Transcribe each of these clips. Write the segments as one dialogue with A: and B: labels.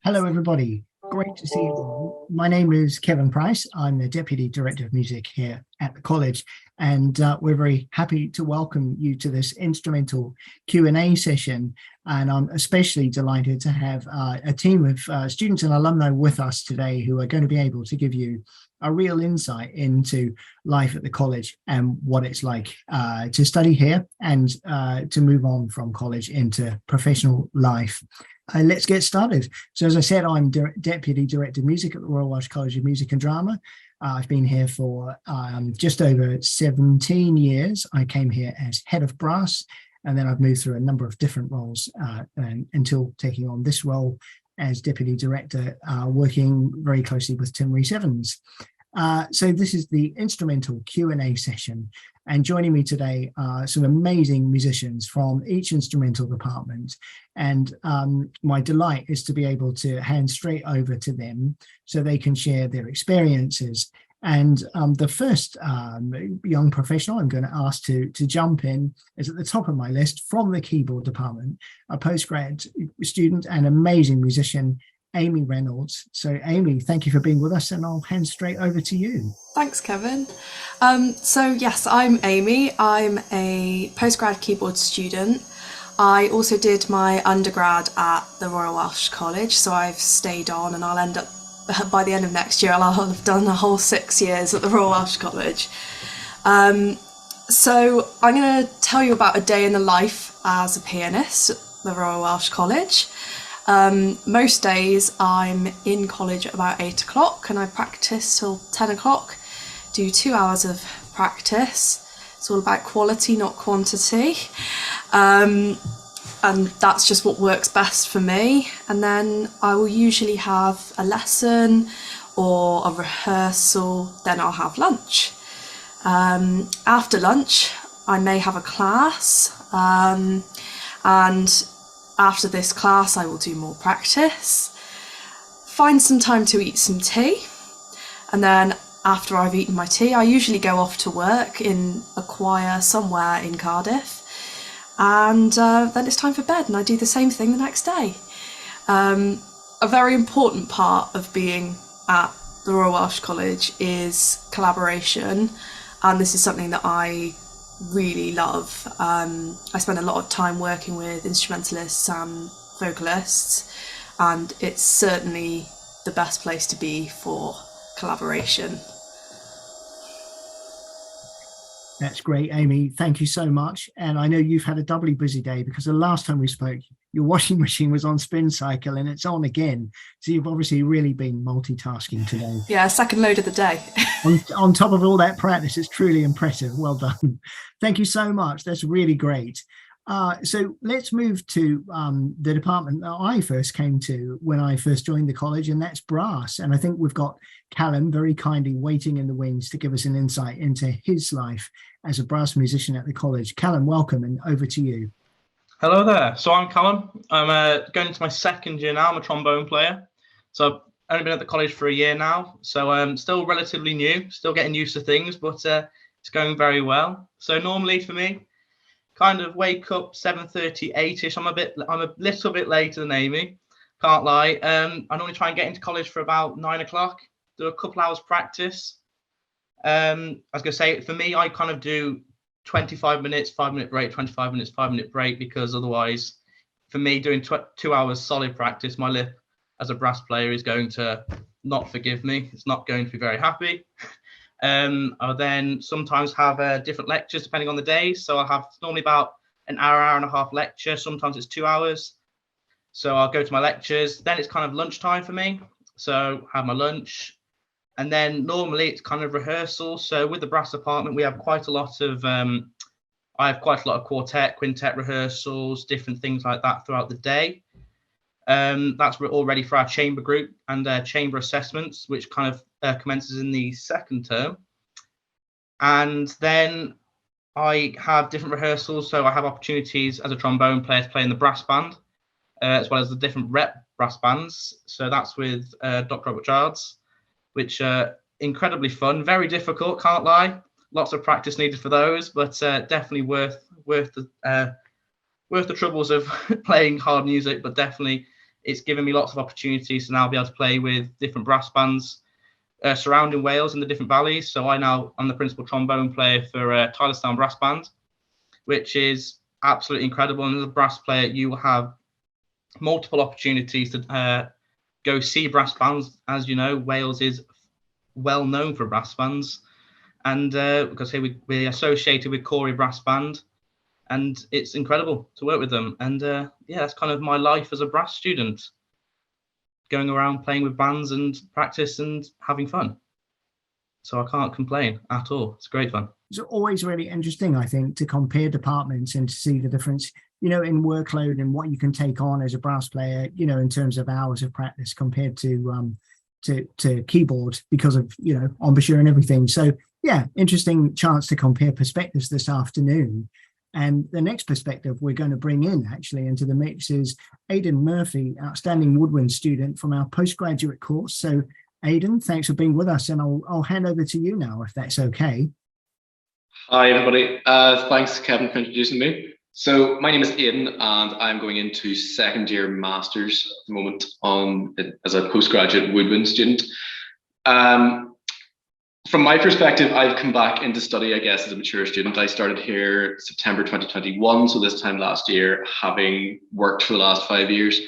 A: Hello, everybody. Great to see you all. My name is Kevin Price. I'm the Deputy Director of Music here at the college, and we're very happy to welcome you to this instrumental Q&A session. And I'm especially delighted to have a team of students and alumni with us today who are going to be able to give you a real insight into life at the college and what it's like to study here and to move on from college into professional life. Let's get started. So as I said, I'm Deputy Director of Music at the Royal Welsh College of Music and Drama. I've been here for just over 17 years. I came here as head of brass, and then I've moved through a number of different roles until taking on this role as Deputy Director, working very closely with Tim Rees-Evans. So this is the instrumental Q&A session. And joining me today are some amazing musicians from each instrumental department. And my delight is to be able to hand straight over to them so they can share their experiences. And the first young professional I'm going to ask to jump in is at the top of my list from the keyboard department, a postgrad student and amazing musician, Amy Reynolds. So Amy, thank you for being with us, and I'll hand straight over to you.
B: Thanks, Kevin. So yes, I'm Amy. I'm a postgrad keyboard student. I also did my undergrad at the Royal Welsh College, so I've stayed on, and I'll end up, by the end of next year, I'll have done a whole 6 years at the Royal Welsh College. So I'm going to tell you about a day in the life as a pianist at the Royal Welsh College. Most days I'm in college at about 8 o'clock and I practice till 10 o'clock, do 2 hours of practice. It's all about quality, not quantity. And that's just what works best for me. And then I will usually have a lesson or a rehearsal, then I'll have lunch. After lunch, I may have a class, and after this class, I will do more practice, find some time to eat some tea, and then after I've eaten my tea, I usually go off to work in a choir somewhere in Cardiff, and then it's time for bed, and I do the same thing the next day. A very important part of being at the Royal Welsh College is collaboration, and this is something that I really love. I spend a lot of time working with instrumentalists and vocalists, and it's certainly the best place to be for collaboration.
A: That's great, Amy. Thank you so much. And I know you've had a doubly busy day because the last time we spoke, your washing machine was on spin cycle and it's on again. So you've obviously really been multitasking today.
B: Yeah, second load of the day.
A: on top of all that practice, it's truly impressive. Well done. Thank you so much. That's really great. So let's move to the department that I first came to when I first joined the college, and that's brass. And I think we've got Callum very kindly waiting in the wings to give us an insight into his life as a brass musician at the college. Callum, welcome, and over to you.
C: Hello there. So I'm Callum. I'm going into my second year now. I'm a trombone player. So I've only been at the college for a year now. So I'm still relatively new, still getting used to things, but it's going very well. So normally for me, kind of wake up 7:30, 8ish. I'm a little bit later than Amy, can't lie. I normally try and get into college for about 9 o'clock, do a couple hours practice. I was going to say, for me, I kind of do 25 minutes, 5-minute break, 25 minutes, 5-minute break, because otherwise, for me, doing 2 hours solid practice, my lip as a brass player is going to not forgive me. It's not going to be very happy. I'll then sometimes have different lectures depending on the day. So I'll have normally about an hour and a half lecture. Sometimes it's 2 hours. So I'll go to my lectures. Then it's kind of lunchtime for me. So have my lunch. And then normally it's kind of rehearsal. So with the brass department, we have quite a lot of, I have quite a lot of quartet, quintet rehearsals, different things like that throughout the day. That's all ready for our chamber group and chamber assessments, which kind of commences in the second term. And then I have different rehearsals. So I have opportunities as a trombone player to play in the brass band, as well as the different rep brass bands. So that's with Dr. Robert Giles, which incredibly fun, very difficult, can't lie. Lots of practice needed for those, but definitely worth the troubles of playing hard music, but definitely it's given me lots of opportunities to now be able to play with different brass bands surrounding Wales in the different valleys. So I'm the principal trombone player for Tylerstown Brass Band, which is absolutely incredible. And as a brass player, you will have multiple opportunities to go see brass bands. As you know, Wales is well known for brass bands, and because here we're associated with Corey Brass Band, and it's incredible to work with them. And that's kind of my life as a brass student, going around playing with bands and practice and having fun. So I can't complain at all. It's great fun.
A: It's always really interesting, I think, to compare departments and to see the difference, in workload and what you can take on as a brass player, in terms of hours of practice compared to keyboard because of, embouchure and everything. So yeah, interesting chance to compare perspectives this afternoon. And the next perspective we're going to bring in actually into the mix is Aidan Murphy, outstanding woodwind student from our postgraduate course. So Aidan, thanks for being with us, and I'll hand over to you now, if that's okay.
D: Hi, everybody. Thanks, Kevin, for introducing me. So my name is Aidan, and I'm going into second year masters at the moment as a postgraduate woodwind student. From my perspective, I've come back into study, I guess, as a mature student. I started here September 2021, so this time last year, having worked for the last 5 years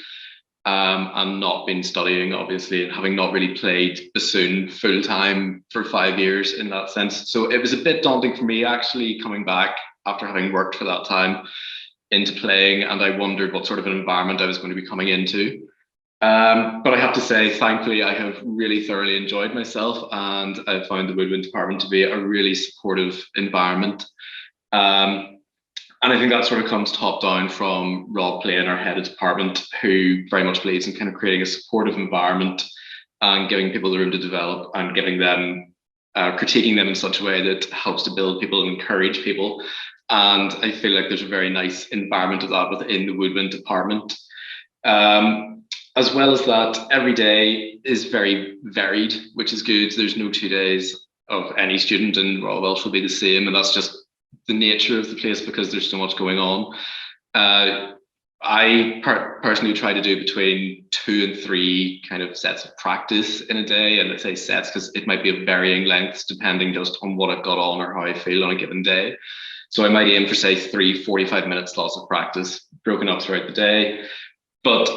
D: and not been studying, obviously, and having not really played bassoon full time for 5 years in that sense. So it was a bit daunting for me actually coming back after having worked for that time into playing, and I wondered what sort of an environment I was going to be coming into. But I have to say, thankfully, I have really thoroughly enjoyed myself, and I found the woodwind department to be a really supportive environment. And I think that sort of comes top down from Rob Plain, our head of department, who very much believes in kind of creating a supportive environment and giving people the room to develop and giving them, critiquing them in such a way that helps to build people and encourage people. And I feel like there's a very nice environment of that within the woodwind department. As well as that, every day is very varied, which is good. There's no 2 days of any student, and Royal Welsh will be the same, and that's just the nature of the place because there's so much going on. I personally try to do between 2 and 3 kind of sets of practice in a day, and I say sets because it might be of varying lengths depending just on what I've got on or how I feel on a given day. So I might aim for, say, 3 45-minute slots of practice broken up throughout the day, but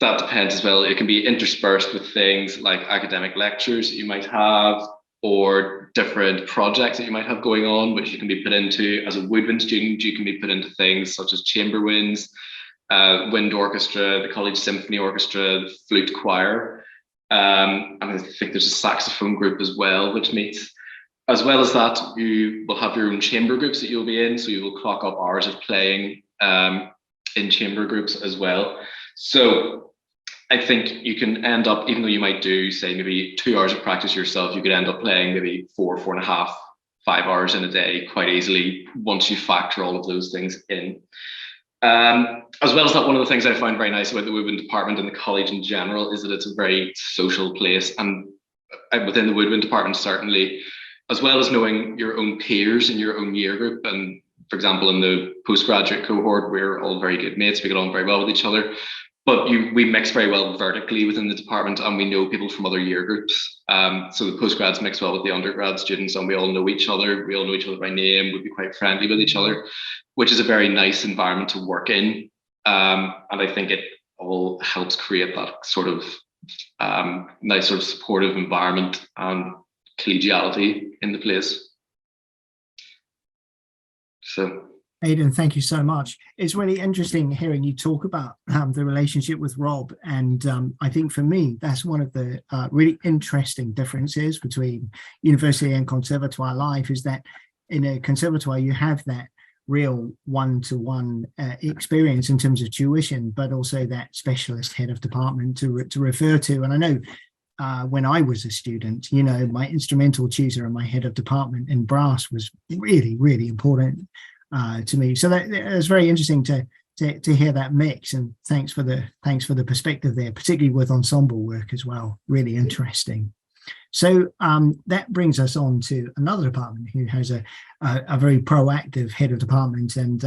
D: that depends as well. It can be interspersed with things like academic lectures that you might have, or different projects that you might have going on, which you can be put into. As a woodwind student, you can be put into things such as chamber winds, wind orchestra, the college symphony orchestra, the flute choir, and I think there's a saxophone group as well, which meets. As well as that, you will have your own chamber groups that you'll be in, so you will clock up hours of playing in chamber groups as well. So I think you can end up, even though you might do, say, maybe 2 hours of practice yourself, you could end up playing maybe 4.5, 5 hours in a day quite easily once you factor all of those things in. As well as that, one of the things I found very nice about the woodwind department and the college in general is that it's a very social place, and within the woodwind department certainly, as well as knowing your own peers in your own year group. And for example, in the postgraduate cohort, we're all very good mates, we get on very well with each other. But we mix very well vertically within the department, and we know people from other year groups. So the postgrads mix well with the undergrad students, and we all know each other. We all know each other by name. We'd be quite friendly with each other, which is a very nice environment to work in. And I think it all helps create that sort of nice sort of supportive environment and collegiality in the place. So.
A: Aidan, thank you so much. It's really interesting hearing you talk about the relationship with Rob. And I think for me, that's one of the really interesting differences between university and conservatoire life, is that in a conservatoire, you have that real one-to-one experience in terms of tuition, but also that specialist head of department to refer to. And I know when I was a student, my instrumental tutor and my head of department in brass was really, really important to me. So that it's very interesting to hear that mix, and thanks for the perspective there, particularly with ensemble work as well. Really interesting. So that brings us on to another department who has a very proactive head of department, and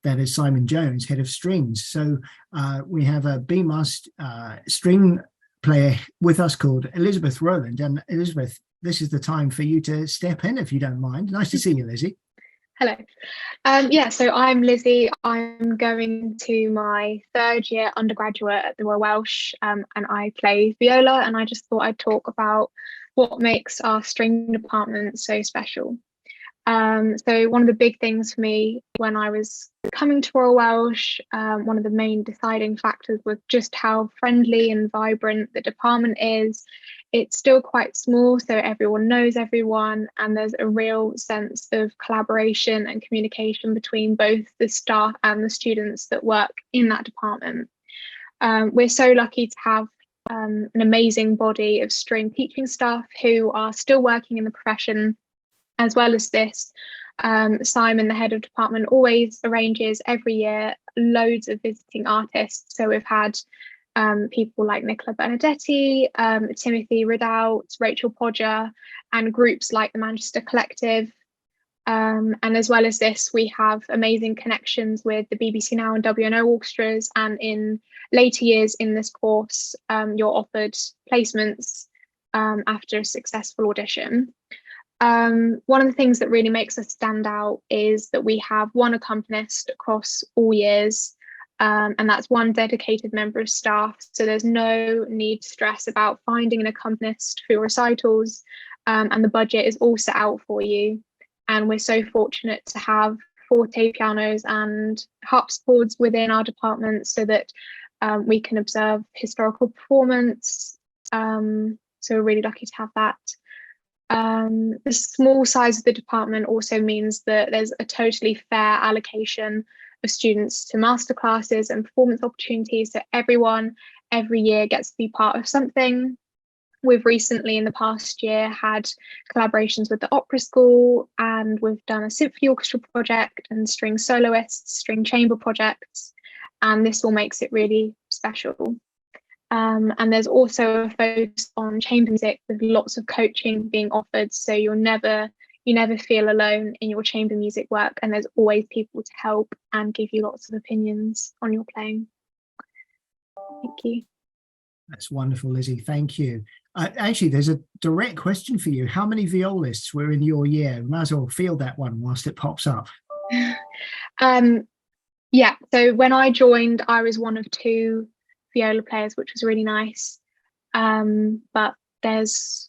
A: that is Simon Jones, head of strings. So we have a BMUS string player with us called Elizabeth Rowland. And Elizabeth, this is the time for you to step in, if you don't mind. Nice to see you, Lizzie.
E: Hello. So I'm Lizzie. I'm going to my third year undergraduate at the Royal Welsh, and I play viola, and I just thought I'd talk about what makes our string department so special. So one of the big things for me when I was coming to Royal Welsh, one of the main deciding factors was just how friendly and vibrant the department is. It's still quite small, so everyone knows everyone, and there's a real sense of collaboration and communication between both the staff and the students that work in that department. We're so lucky to have an amazing body of string teaching staff who are still working in the profession. As well as this, Simon, the head of department, always arranges every year loads of visiting artists. So we've had people like Nicola Benedetti, Timothy Ridout, Rachel Podger, and groups like the Manchester Collective. And as well as this, we have amazing connections with the BBC Now and WNO orchestras. And in later years in this course, you're offered placements after a successful audition. One of the things that really makes us stand out is that we have one accompanist across all years, and that's one dedicated member of staff. So there's no need to stress about finding an accompanist for your recitals, and the budget is all set out for you. And we're so fortunate to have forte pianos and harpsichords within our department so that we can observe historical performance. So we're really lucky to have that. The small size of the department also means that there's a totally fair allocation of students to masterclasses and performance opportunities. So everyone every year gets to be part of something. We've recently in the past year had collaborations with the opera school, and we've done a symphony orchestra project and string soloists, string chamber projects, and this all makes it really special. And there's also a focus on chamber music with lots of coaching being offered, so you never feel alone in your chamber music work, and there's always people to help and give you lots of opinions on your playing. Thank you.
A: That's wonderful, Lizzie. Thank you. Actually, there's a direct question for you. How many violists were in your year? We might as well field that one whilst it pops up.
E: Yeah, so when I joined, I was one of two viola players, which was really nice. But there's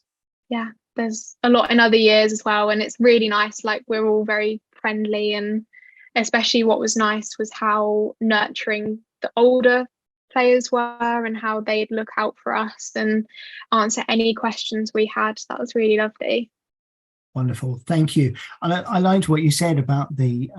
E: a lot in other years as well, and it's really nice. Like, we're all very friendly, and especially what was nice was how nurturing the older players were and how they'd look out for us and answer any questions we had. That was really lovely.
A: Wonderful, thank you. And I liked what you said about the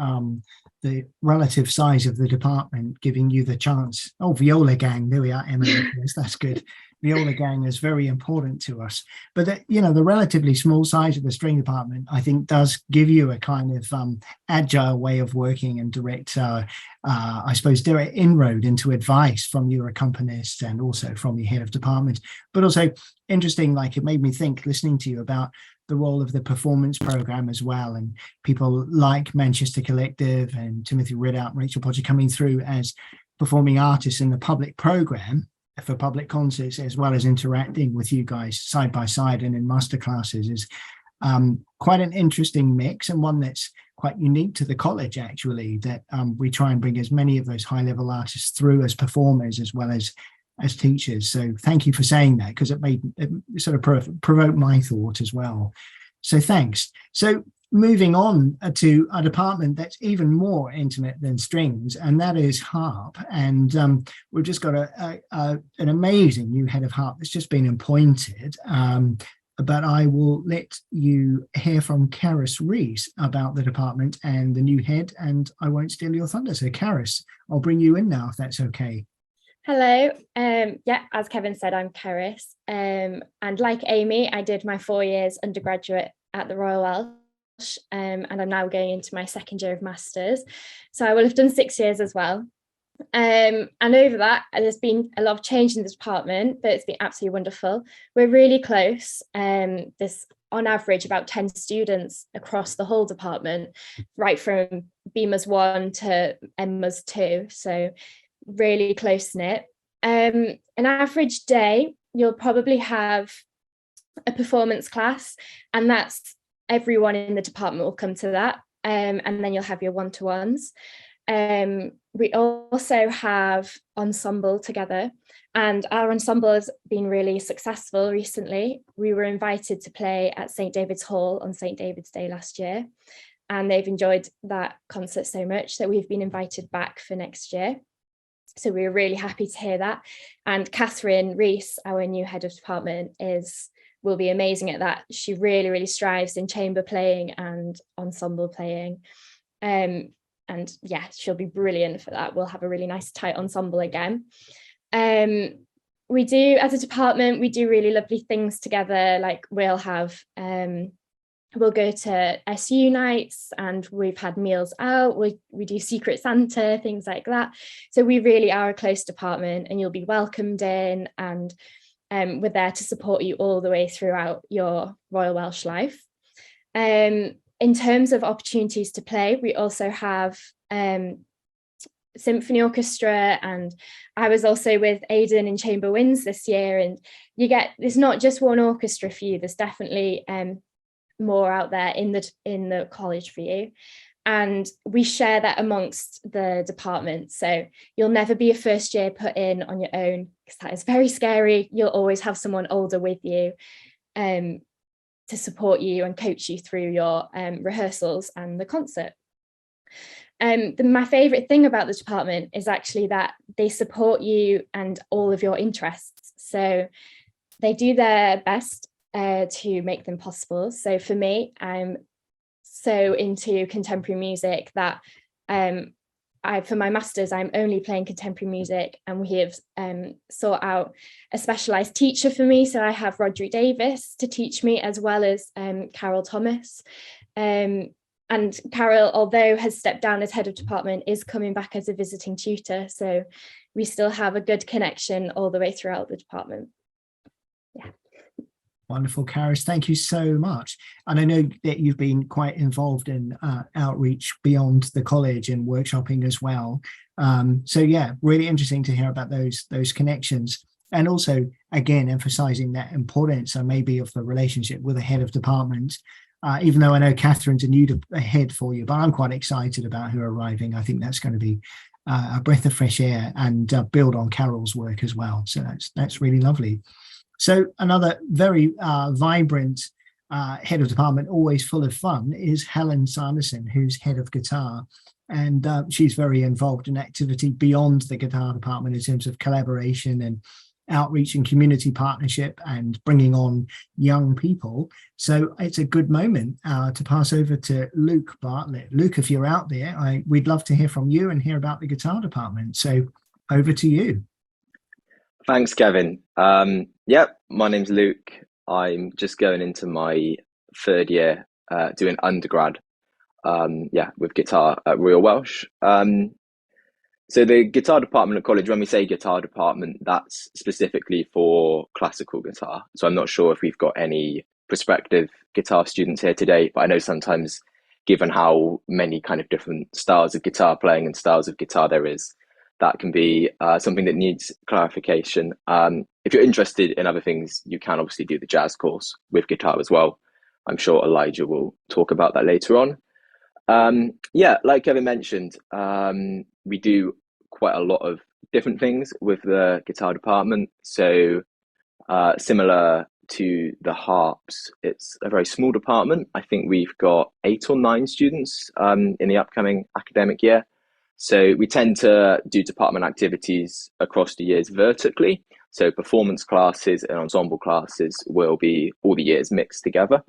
A: relative size of the department giving you the chance. Oh, viola gang, there we are, Emily. Yes, that's good. Viola gang is very important to us. But the relatively small size of the string department, I think, does give you a kind of agile way of working and direct inroad into advice from your accompanist and also from your head of department. But also interesting, like, it made me think, listening to you, about the role of the performance program as well, and people like Manchester Collective and Timothy Ridout and Rachel Podger coming through as performing artists in the public program for public concerts, as well as interacting with you guys side by side and in masterclasses, is quite an interesting mix, and one that's quite unique to the college, actually, that we try and bring as many of those high-level artists through as performers as well as teachers. So thank you for saying that, because it sort of provoked my thought as well. So thanks. So moving on to a department that's even more intimate than strings, and that is harp. And we've just got an amazing new head of harp that's just been appointed. But I will let you hear from Caris Rees about the department and the new head, and I won't steal your thunder. So Caris, I'll bring you in now, if that's okay.
F: Hello. As Kevin said, I'm Caris. And like Amy, I did my 4 years undergraduate at the Royal Welsh, and I'm now going into my second year of masters. So I will have done 6 years as well. And over that, there's been a lot of change in the department, but it's been absolutely wonderful. We're really close. There's on average about 10 students across the whole department, right from BMAS 1 to MMAS 2. So really close knit. An average day, you'll probably have a performance class, and that's everyone in the department will come to that. And then you'll have your one-to-ones. We also have ensemble together, and our ensemble has been really successful recently. We were invited to play at St David's Hall on St David's Day last year, and they've enjoyed that concert so much that we've been invited back for next year. So we were really happy to hear that. And Catherine Rees, our new head of department, will be amazing at that. She really, really strives in chamber playing and ensemble playing. And yeah, she'll be brilliant for that. We'll have a really nice tight ensemble again. We do, as a department, we do really lovely things together. Like we'll go to SU nights, and we've had meals out. We do Secret Santa, things like that. So we really are a close department, and you'll be welcomed in, and we're there to support you all the way throughout your Royal Welsh life. In terms of opportunities to play, we also have symphony orchestra, and I was also with Aidan in Chamber Winds this year, and there's not just one orchestra for you, there's definitely more out there in the college for you, and we share that amongst the department. So you'll never be a first year put in on your own, because that is very scary. You'll always have someone older with you to support you and coach you through your rehearsals and the concert. My favourite thing about the department is actually that they support you and all of your interests. So they do their best to make them possible. So for me, I'm so into contemporary music that for my masters, I'm only playing contemporary music, and we have sought out a specialised teacher for me. So I have Roderick Davis to teach me, as well as Carol Thomas. And Carol, although has stepped down as head of department, is coming back as a visiting tutor. So we still have a good connection all the way throughout the department. Yeah.
A: Wonderful, Caris. Thank you so much. And I know that you've been quite involved in outreach beyond the college and workshopping as well. So yeah, really interesting to hear about those connections. And also, again, emphasizing that importance maybe of the relationship with the head of department. Even though I know Catherine's a new head for you, but I'm quite excited about her arriving. I think that's going to be a breath of fresh air and build on Carol's work as well. So that's really lovely. So another very vibrant head of department, always full of fun, is Helen Sanderson, who's head of guitar. And she's very involved in activity beyond the guitar department in terms of collaboration and outreach and community partnership and bringing on young people. So it's a good moment to pass over to Luke Bartlett. Luke, if you're out there, we'd love to hear from you and hear about the guitar department. So over to you.
G: Thanks, Kevin. Yep, my name's Luke. I'm just going into my third year doing undergrad with guitar at Royal Welsh. So the guitar department at college, when we say guitar department, that's specifically for classical guitar. So I'm not sure if we've got any prospective guitar students here today, but I know sometimes, given how many kind of different styles of guitar playing and styles of guitar there is, that can be something that needs clarification. If you're interested in other things, you can obviously do the jazz course with guitar as well. I'm sure Elijah will talk about that later on. Like Kevin mentioned, we do quite a lot of different things with the guitar department. So similar to the harps, it's a very small department. I think we've got 8 or 9 students in the upcoming academic year. So we tend to do department activities across the years vertically. So performance classes and ensemble classes will be all the years mixed together.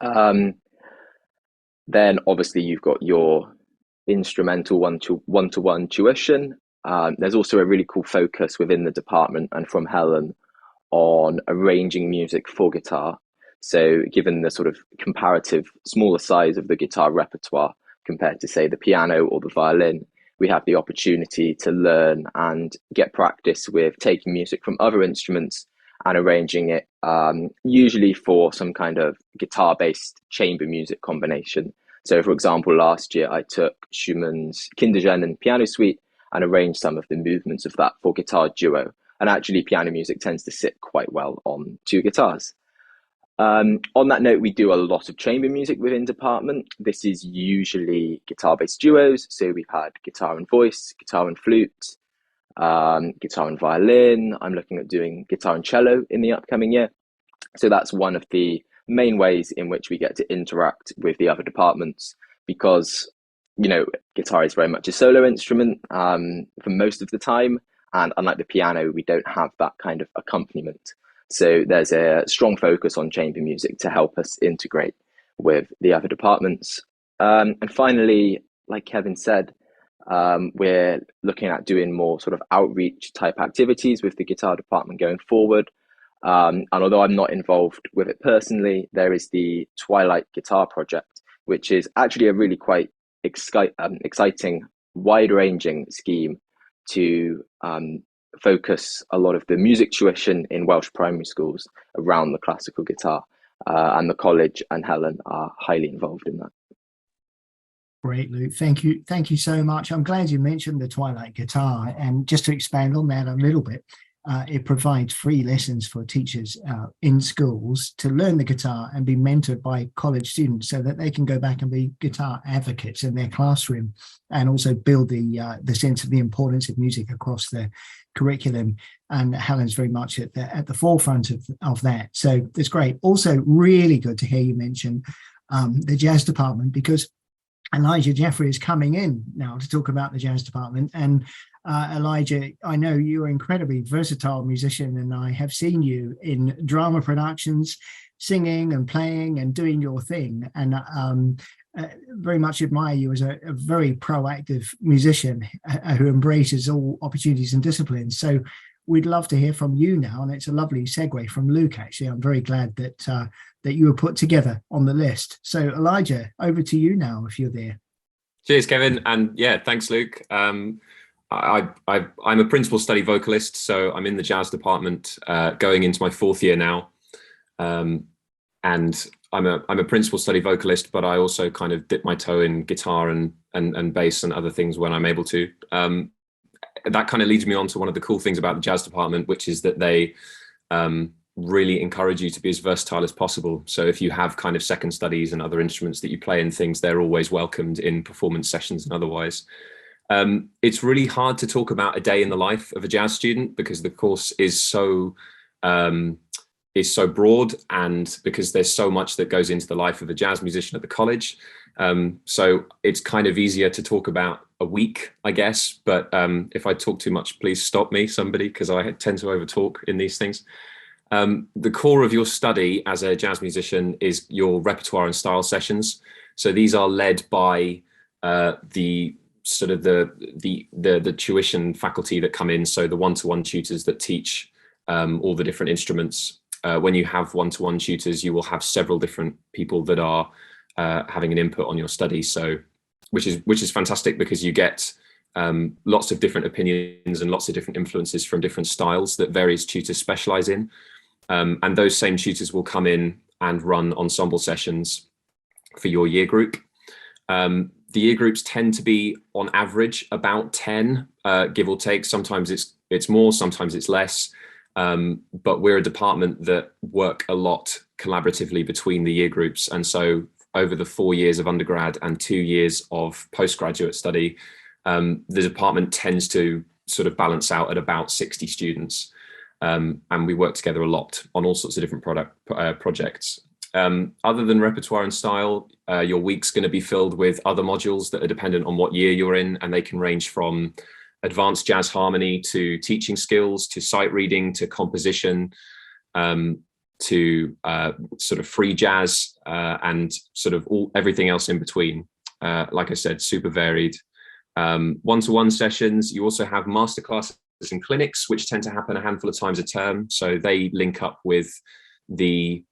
G: Then obviously you've got your instrumental one-to-one tuition. There's also a really cool focus within the department and from Helen on arranging music for guitar. So given the sort of comparative smaller size of the guitar repertoire compared to, say, the piano or the violin, we have the opportunity to learn and get practice with taking music from other instruments and arranging it, usually for some kind of guitar-based chamber music combination. So, for example, last year I took Schumann's Kindergenen piano suite and arranged some of the movements of that for guitar duo. And actually, piano music tends to sit quite well on two guitars. On that note, we do a lot of chamber music within department. This is usually guitar-based duos. So we've had guitar and voice, guitar and flute, guitar and violin. I'm looking at doing guitar and cello in the upcoming year. So that's one of the main ways in which we get to interact with the other departments, because, you know, guitar is very much a solo instrument for most of the time. And unlike the piano, we don't have that kind of accompaniment. So there's a strong focus on chamber music to help us integrate with the other departments. And finally, like Kevin said, we're looking at doing more sort of outreach type activities with the guitar department going forward. And although I'm not involved with it personally, there is the Twilight Guitar Project, which is actually a really quite exciting, wide-ranging scheme to focus a lot of the music tuition in Welsh primary schools around the classical guitar, and the college and Helen are highly involved in that.
A: Great, Luke. Thank you so much. I'm glad you mentioned the Twilight Guitar, and just to expand on that a little bit, it provides free lessons for teachers in schools to learn the guitar and be mentored by college students so that they can go back and be guitar advocates in their classroom, and also build the sense of the importance of music across the curriculum. And Helen's very much at the forefront of that. So it's great. Also really good to hear you mention the jazz department, because Elijah Jeffrey is coming in now to talk about the jazz department. And Elijah, I know you're an incredibly versatile musician, and I have seen you in drama productions, singing and playing and doing your thing. And very much admire you as a very proactive musician who embraces all opportunities and disciplines. So we'd love to hear from you now. And it's a lovely segue from Luke, actually. I'm very glad that you were put together on the list. So Elijah, over to you now, if you're there.
H: Cheers, Kevin. And yeah, thanks, Luke. I'm a principal study vocalist, so I'm in the jazz department, going into my 4th year now. And I'm a principal study vocalist, but I also kind of dip my toe in guitar and bass and other things when I'm able to. That kind of leads me on to one of the cool things about the jazz department, which is that they really encourage you to be as versatile as possible. So if you have kind of second studies and other instruments that you play and things, they're always welcomed in performance sessions and otherwise. It's really hard to talk about a day in the life of a jazz student because the course is so broad, and because there's so much that goes into the life of a jazz musician at the college. So it's kind of easier to talk about a week, I guess. But if I talk too much, please stop me, somebody, because I tend to overtalk in these things. The core of your study as a jazz musician is your repertoire and style sessions. So these are led by the tuition faculty that come in. So the one-to-one tutors that teach all the different instruments. When you have one-to-one tutors, you will have several different people that are having an input on your study. So, which is fantastic, because you get lots of different opinions and lots of different influences from different styles that various tutors specialize in. And those same tutors will come in and run ensemble sessions for your year group. The year groups tend to be, on average, about 10, give or take. Sometimes it's more, sometimes it's less. But we're a department that work a lot collaboratively between the year groups. And so over the 4 years of undergrad and 2 years of postgraduate study, the department tends to sort of balance out at about 60 students. And we work together a lot on all sorts of different projects. Other than repertoire and style, your week's going to be filled with other modules that are dependent on what year you're in, and they can range from advanced jazz harmony to teaching skills to sight reading to composition, to sort of free jazz, and sort of everything else in between. Like I said, super varied. One-to-one sessions. You also have masterclasses and clinics, which tend to happen a handful of times a term. So they link up with the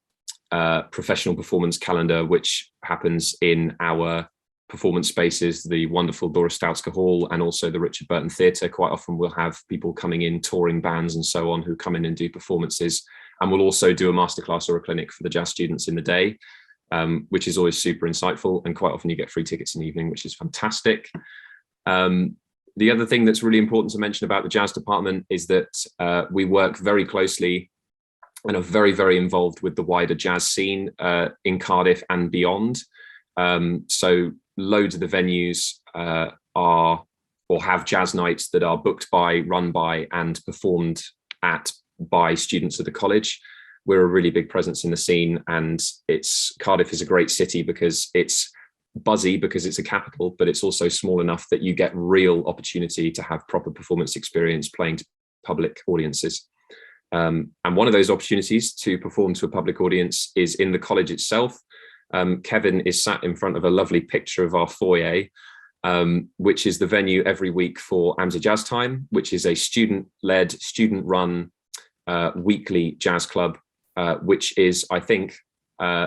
H: professional performance calendar, which happens in our performance spaces, the wonderful Dora Stautska Hall and also the Richard Burton Theatre. Quite often we'll have people coming in, touring bands and so on, who come in and do performances. And we'll also do a masterclass or a clinic for the jazz students in the day, which is always super insightful. And quite often you get free tickets in the evening, which is fantastic. The other thing that's really important to mention about the jazz department is that we work very closely and are very, very involved with the wider jazz scene in Cardiff and beyond. So loads of the venues are or have jazz nights that are booked by, run by, and performed at by students of the college. We're a really big presence in the scene, and Cardiff is a great city because it's buzzy, because it's a capital, but it's also small enough that you get real opportunity to have proper performance experience playing to public audiences. And one of those opportunities to perform to a public audience is in the college itself. Kevin is sat in front of a lovely picture of our foyer, which is the venue every week for AMSA Jazz Time, which is a student-led, student-run weekly jazz club, which is, I think,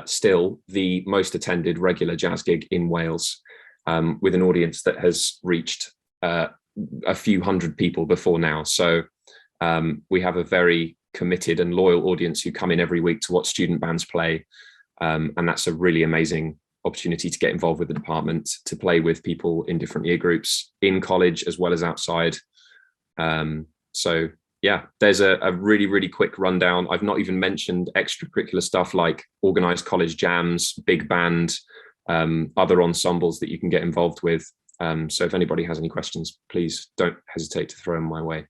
H: still the most attended regular jazz gig in Wales, with an audience that has reached a few hundred people before now. So we have a very committed and loyal audience who come in every week to watch student bands play. And that's a really amazing opportunity to get involved with the department, to play with people in different year groups in college as well as outside. So yeah, there's a really, really quick rundown. I've not even mentioned extracurricular stuff like organized college jams, big band, other ensembles that you can get involved with. So if anybody has any questions, please don't hesitate to throw them my way.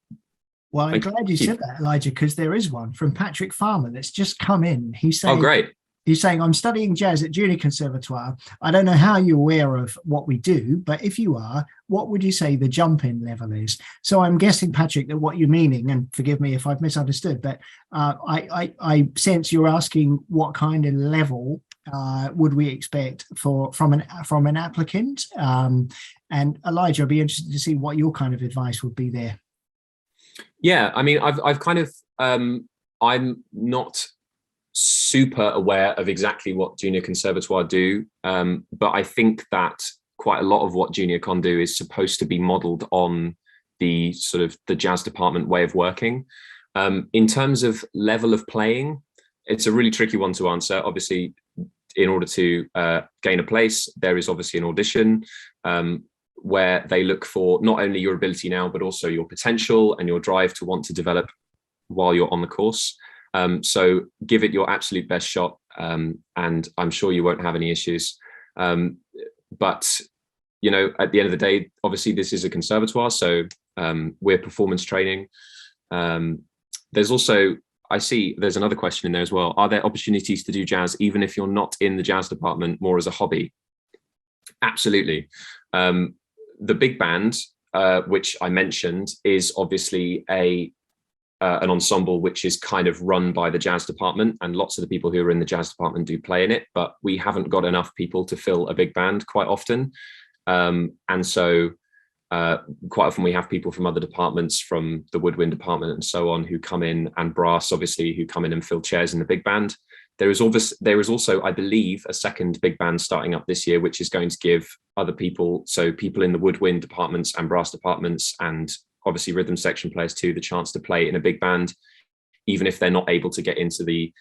A: Well, I'm glad you said that, Elijah, because there is one from Patrick Farmer that's just come in. He's saying,
H: oh, great.
A: He's saying, I'm studying jazz at Junior Conservatoire. I don't know how you're aware of what we do, but if you are, what would you say the jump-in level is? So I'm guessing, Patrick, that what you're meaning, and forgive me if I've misunderstood, but I sense you're asking what kind of level would we expect from an applicant? And Elijah, I'd be interested to see what your kind of advice would be there.
H: Yeah, I mean, I've kind of, I'm not super aware of exactly what Junior Conservatoire do, but I think that quite a lot of what Junior Con do is supposed to be modelled on the sort of the jazz department way of working. In terms of level of playing, it's a really tricky one to answer. Obviously, in order to gain a place, there is obviously an audition where they look for not only your ability now, but also your potential and your drive to want to develop while you're on the course. So give it your absolute best shot, and I'm sure you won't have any issues. But, you know, at the end of the day, obviously this is a conservatoire, so we're performance training. There's also, I see there's another question in there as well. Are there opportunities to do jazz even if you're not in the jazz department, more as a hobby? Absolutely. The big band, which I mentioned, is obviously an ensemble which is kind of run by the jazz department, and lots of the people who are in the jazz department do play in it, but we haven't got enough people to fill a big band quite often. And so quite often we have people from other departments, from the woodwind department and so on, who come in, and brass, obviously, who come in and fill chairs in the big band. There is also, I believe, a second big band starting up this year, which is going to give other people, so people in the woodwind departments and brass departments, and obviously rhythm section players too, the chance to play in a big band, even if they're not able to get into the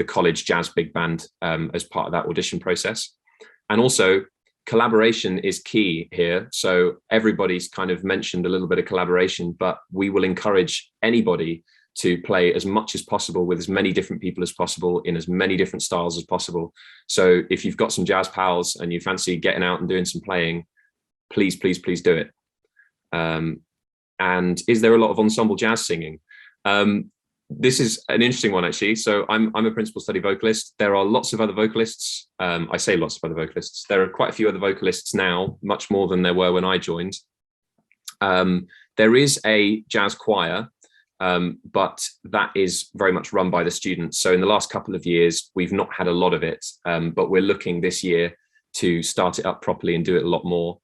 H: college jazz big band as part of that audition process. And also, collaboration is key here. So everybody's kind of mentioned a little bit of collaboration, but we will encourage anybody to play as much as possible with as many different people as possible in as many different styles as possible. So if you've got some jazz pals and you fancy getting out and doing some playing, please, please, please do it. And is there a lot of ensemble jazz singing? This is an interesting one, actually. So I'm a principal study vocalist. There are lots of other vocalists. I say lots of other vocalists. There are quite a few other vocalists now, much more than there were when I joined. There is a jazz choir, but that is very much run by the students. So in the last couple of years, we've not had a lot of it, but we're looking this year to start it up properly and do it a lot more.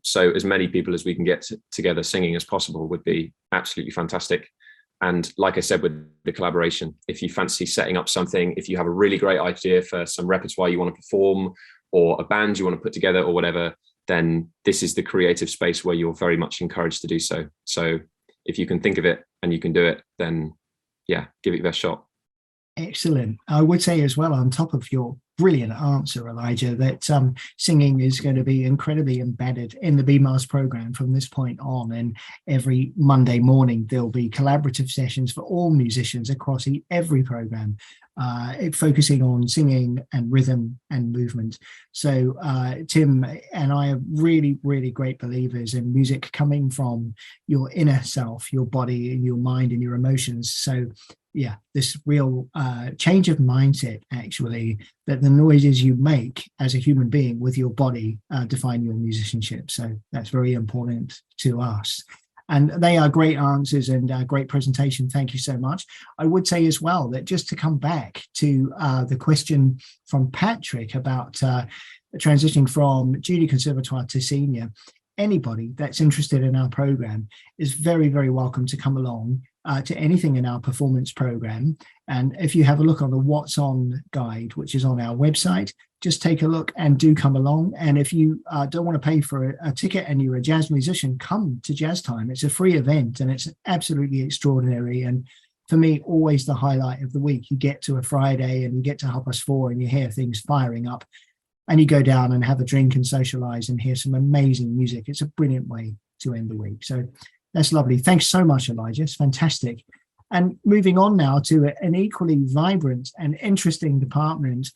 H: So as many people as we can get together singing as possible would be absolutely fantastic. And like I said, with the collaboration, if you fancy setting up something, if you have a really great idea for some repertoire you want to perform, or a band you want to put together or whatever, then this is the creative space where you're very much encouraged to do so. So if you can think of it and you can do it, then yeah, give it your best shot.
A: Excellent. I would say as well, on top of your brilliant answer, Elijah, that singing is going to be incredibly embedded in the BMAS program from this point on. And every Monday morning, there'll be collaborative sessions for all musicians across every program, focusing on singing and rhythm and movement. So Tim and I are really, really great believers in music coming from your inner self, your body and your mind and your emotions. So yeah, this real change of mindset, actually, that the noises you make as a human being with your body define your musicianship. So that's very important to us. And they are great answers and great presentation. Thank you so much. I would say as well that just to come back to the question from Patrick about transitioning from junior conservatoire to senior, anybody that's interested in our program is very, very welcome to come along to anything in our performance program. And if you have a look on the What's On guide, which is on our website, just take a look and do come along. And if you don't want to pay for a ticket and you're a jazz musician, come to Jazz Time. It's a free event and it's absolutely extraordinary. And for me, always the highlight of the week. You get to a Friday and you get to 4:30 and you hear things firing up and you go down and have a drink and socialize and hear some amazing music. It's a brilliant way to end the week. So that's lovely. Thanks so much, Elijah. It's fantastic. And moving on now to an equally vibrant and interesting department,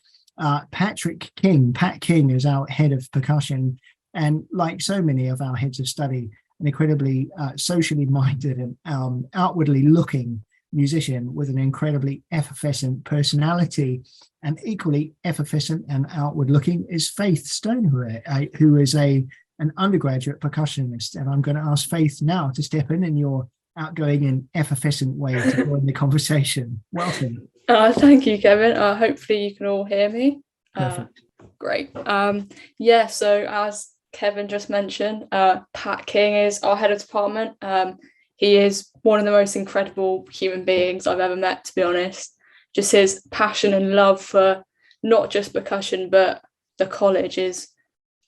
A: Patrick King. Pat King is our head of percussion. And like so many of our heads of study, an incredibly socially minded and outwardly looking musician with an incredibly effervescent personality. And equally effervescent and outward looking is Faith Stonehour, who is an undergraduate percussionist. And I'm going to ask Faith now to step in your outgoing and effervescent way to join the conversation. Welcome.
I: Thank you, Kevin. Hopefully you can all hear me.
A: Perfect.
I: Great. Yeah, so as Kevin just mentioned, Pat King is our head of department. He is one of the most incredible human beings I've ever met, to be honest. Just his passion and love for not just percussion, but the college is,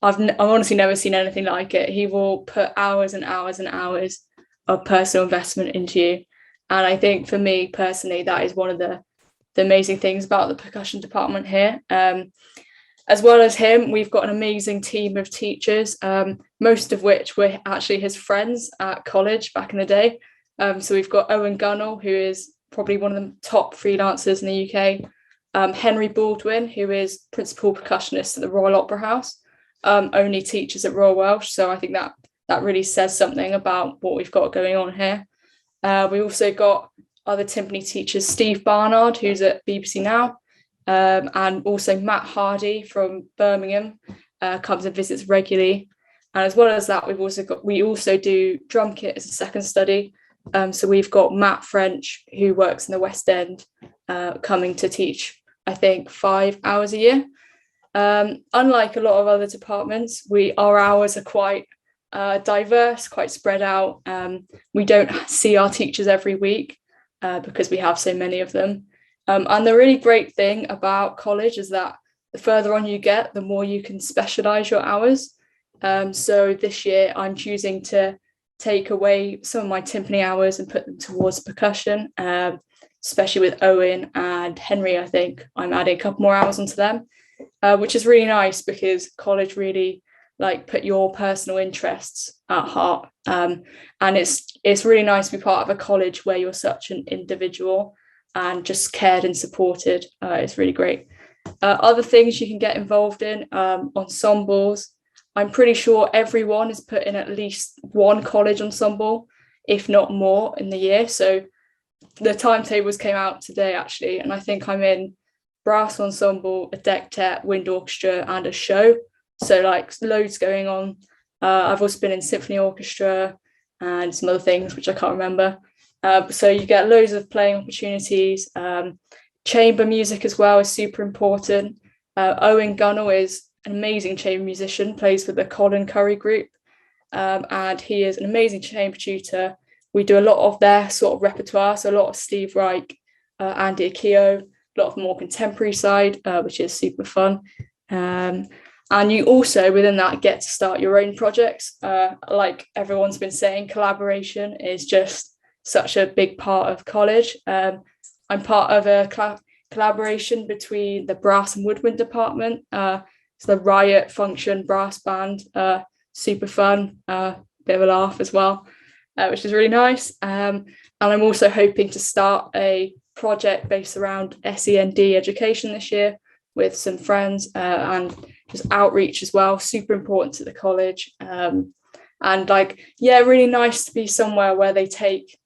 I: I've honestly never seen anything like it. He will put hours and hours and hours of personal investment into you. And I think for me personally, that is one of the amazing things about the percussion department here. As well as him, we've got an amazing team of teachers, most of which were actually his friends at college back in the day. So we've got Owen Gunnell, who is probably one of the top freelancers in the UK. Henry Baldwin, who is principal percussionist at the Royal Opera House, only teaches at Royal Welsh. So I think that really says something about what we've got going on here. We also got other timpani teachers, Steve Barnard, who's at BBC Now, and also Matt Hardy from Birmingham comes and visits regularly. And as well as that, we also do drum kit as a second study. So we've got Matt French, who works in the West End, coming to teach, I think, 5 hours a year. Unlike a lot of other departments, our hours are quite diverse, quite spread out. We don't see our teachers every week because we have so many of them. And the really great thing about college is that the further on you get, the more you can specialise your hours. So this year I'm choosing to take away some of my timpani hours and put them towards percussion, especially with Owen and Henry. I think I'm adding a couple more hours onto them, which is really nice because college really put your personal interests at heart. And it's really nice to be part of a college where you're such an individual and just cared and supported. It's really great. Other things you can get involved in, ensembles. I'm pretty sure everyone is put in at least one college ensemble, if not more, in the year. So the timetables came out today, actually, and I think I'm in brass ensemble, a dectet, wind orchestra, and a show. So loads going on. I've also been in symphony orchestra and some other things, which I can't remember. So you get loads of playing opportunities. Chamber music as well is super important. Owen Gunnell is an amazing chamber musician, plays with the Colin Curry group, and he is an amazing chamber tutor. We do a lot of their sort of repertoire, so a lot of Steve Reich, Andy Akio, a lot of more contemporary side, which is super fun. And you also, within that, get to start your own projects. Like everyone's been saying, collaboration is just such a big part of college. I'm part of a collaboration between the brass and woodwind department. It's the Riot Function brass band, super fun, bit of a laugh as well, which is really nice. And I'm also hoping to start a project based around SEND education this year with some friends, and just outreach as well, super important to the college. And like, yeah, really nice to be somewhere where they take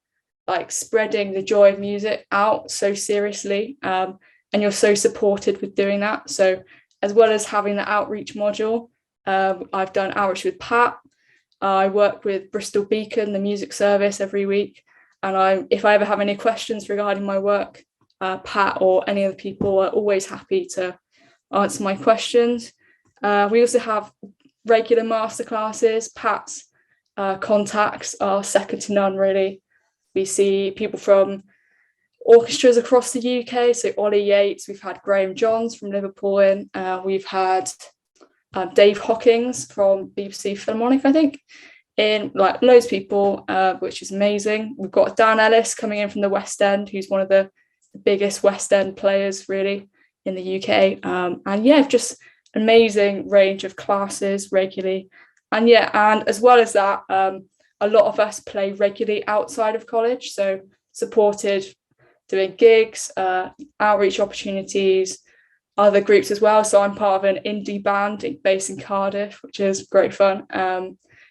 I: like spreading the joy of music out so seriously, and you're so supported with doing that. So as well as having the outreach module, I've done outreach with Pat. I work with Bristol Beacon, the music service, every week. And if I ever have any questions regarding my work, Pat or any other people are always happy to answer my questions. We also have regular masterclasses. Pat's contacts are second to none, really. We see people from orchestras across the UK, so Ollie Yates, we've had Graham Johns from Liverpool in, we've had Dave Hockings from BBC Philharmonic, I think, in, like, loads of people, which is amazing. We've got Dan Ellis coming in from the West End, who's one of the biggest West End players really in the UK, and yeah, just amazing range of classes regularly. And yeah, and as well as that, a lot of us play regularly outside of college, so supported doing gigs, outreach opportunities, other groups as well. So I'm part of an indie band based in Cardiff, which is great fun.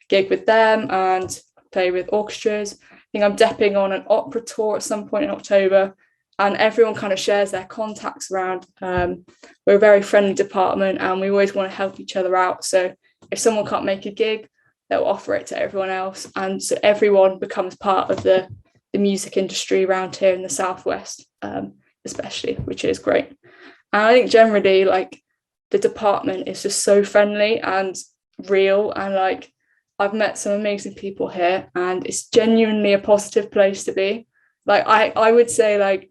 I: Gig with them and play with orchestras. I think I'm depping on an opera tour at some point in October, and everyone kind of shares their contacts around. We're a very friendly department and we always want to help each other out. So if someone can't make a gig, they'll offer it to everyone else. And so everyone becomes part of the music industry around here in the Southwest, especially, which is great. And I think generally, like, the department is just so friendly and real, and like, I've met some amazing people here, and it's genuinely a positive place to be. Like, I would say, like,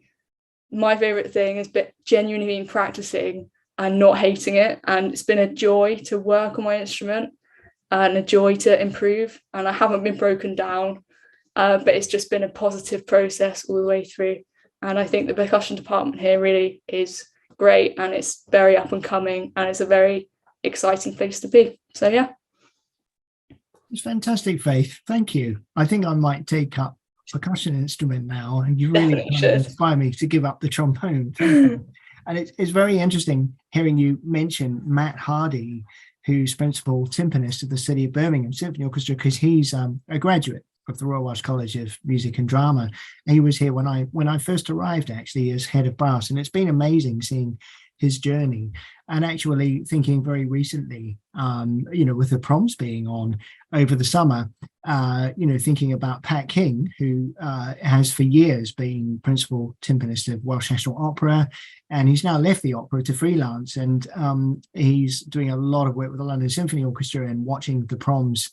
I: my favorite thing has been genuinely been practicing and not hating it, and it's been a joy to work on my instrument and a joy to improve, and I haven't been broken down, but it's just been a positive process all the way through. And I think the percussion department here really is great, and it's very up and coming, and it's a very exciting place to be. So yeah,
A: it's fantastic, Faith. Thank you. I think I might take up percussion instrument now, and you really inspire me to give up the trombone. Thank you. And it's very interesting hearing you mention Matt Hardy, who's principal timpanist of the City of Birmingham Symphony Orchestra, because he's a graduate of the Royal Welsh College of Music and Drama. And he was here when I first arrived, actually, as head of brass. And it's been amazing seeing his journey, and actually thinking very recently, with the proms being on over the summer, thinking about Pat King, who has for years been principal timpanist of Welsh National Opera, and he's now left the opera to freelance, and he's doing a lot of work with the London Symphony Orchestra, and watching the proms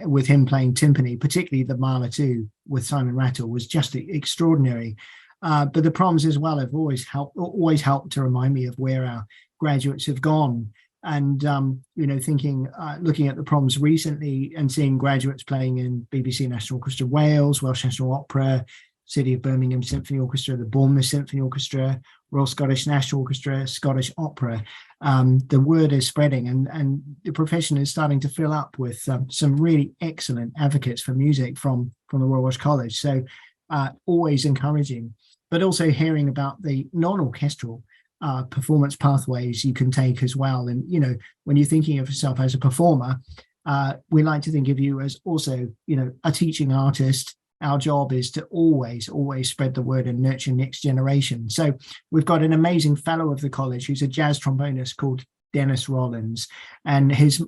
A: with him playing timpani, particularly the Mahler 2 with Simon Rattle, was just extraordinary. But the proms as well have always helped to remind me of where our graduates have gone. And, looking at the proms recently and seeing graduates playing in BBC National Orchestra Wales, Welsh National Opera, City of Birmingham Symphony Orchestra, the Bournemouth Symphony Orchestra, Royal Scottish National Orchestra, Scottish Opera, the word is spreading, and the profession is starting to fill up with some really excellent advocates for music from the Royal Welsh College. So always encouraging, but also hearing about the non-orchestral performance pathways you can take as well. And, when you're thinking of yourself as a performer, we like to think of you as also, a teaching artist. Our job is to always spread the word and nurture next generation. So we've got an amazing fellow of the college who's a jazz trombonist called Dennis Rollins, and his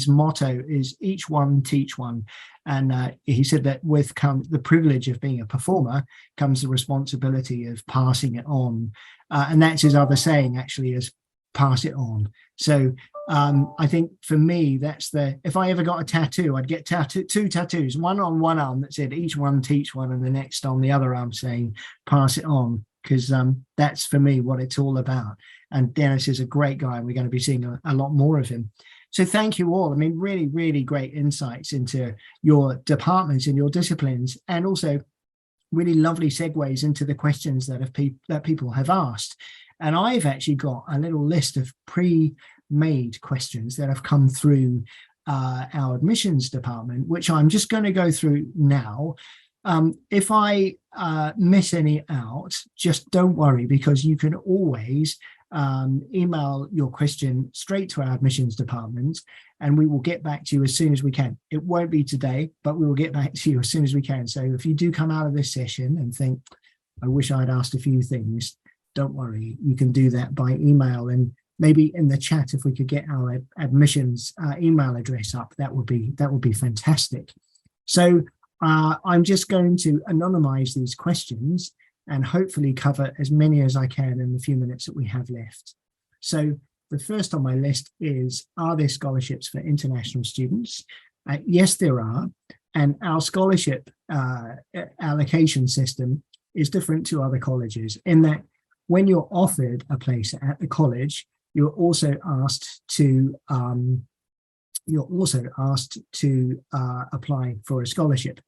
A: motto is each one teach one. And he said that with the privilege of being a performer comes the responsibility of passing it on. And that's his other saying, actually, is pass it on. So I think for me, if I ever got a tattoo, I'd get two tattoos, one on one arm that said each one teach one, and the next on the other arm saying pass it on. because that's for me what it's all about. And Dennis is a great guy, and we're going to be seeing a lot more of him. So thank you all. I mean, really, really great insights into your departments and your disciplines, and also really lovely segues into the questions that people have asked. And I've actually got a little list of pre-made questions that have come through our admissions department, which I'm just going to go through now. If I miss any out, just don't worry, because you can always email your question straight to our admissions department, and we will get back to you as soon as we can. It won't be today, but we will get back to you as soon as we can. So if you do come out of this session and think, I wish I'd asked a few things, don't worry, you can do that by email, and maybe in the chat, if we could get our admissions email address up, that would be fantastic. So I'm just going to anonymize these questions and hopefully cover as many as I can in the few minutes that we have left. So the first on my list is, are there scholarships for international students? Yes, there are. And our scholarship allocation system is different to other colleges in that when you're offered a place at the college, you're also asked to apply for a scholarship.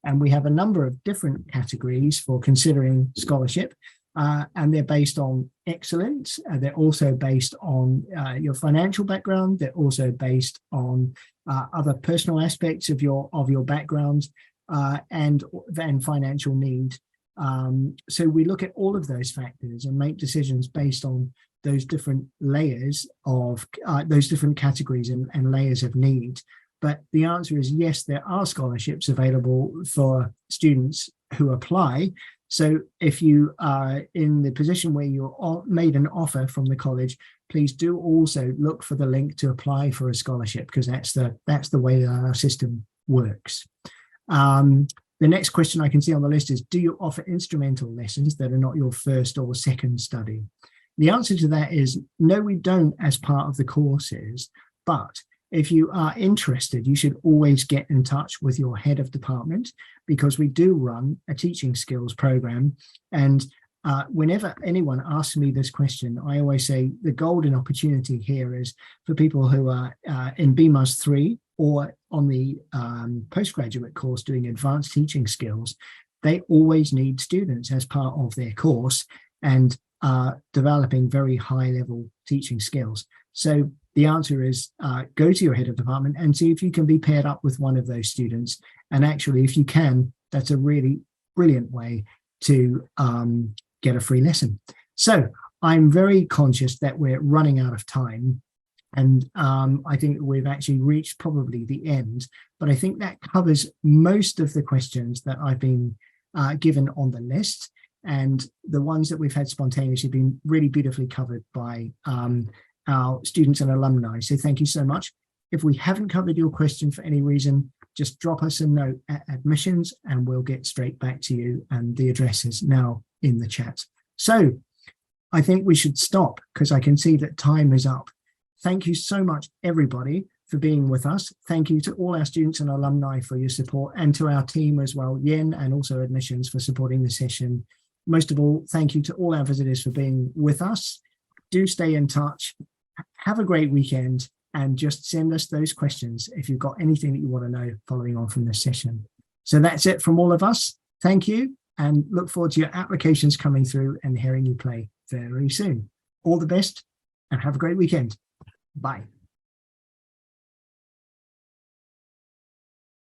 A: And we have a number of different categories for considering scholarship, and they're based on excellence. They're also based on your financial background. They're also based on other personal aspects of your background and financial need. So we look at all of those factors and make decisions based on those different layers of those different categories and layers of need. But the answer is yes, there are scholarships available for students who apply. So if you are in the position where you're made an offer from the college, please do also look for the link to apply for a scholarship, because that's the way that our system works. The next question I can see on the list is, do you offer instrumental lessons that are not your first or second study? The answer to that is no, we don't as part of the courses, but if you are interested, you should always get in touch with your head of department, because we do run a teaching skills program. And whenever anyone asks me this question, I always say the golden opportunity here is for people who are in BMUS 3 or on the postgraduate course doing advanced teaching skills. They always need students as part of their course and developing very high level teaching skills. So the answer is go to your head of department and see if you can be paired up with one of those students. And actually, if you can, that's a really brilliant way to get a free lesson. So I'm very conscious that we're running out of time. And I think we've actually reached probably the end. But I think that covers most of the questions that I've been given on the list. And the ones that we've had spontaneously been really beautifully covered by our students and alumni. So thank you so much. If we haven't covered your question for any reason, just drop us a note at admissions and we'll get straight back to you. And the address is now in the chat. So I think we should stop because I can see that time is up. Thank you so much, everybody, for being with us. Thank you to all our students and alumni for your support, and to our team as well, Yen and also admissions, for supporting the session. Most of all, thank you to all our visitors for being with us. Do stay in touch. Have a great weekend, and just send us those questions if you've got anything that you want to know following on from this session. So that's it from all of us. Thank you, and look forward to your applications coming through and hearing you play very soon. All the best and have a great weekend. Bye.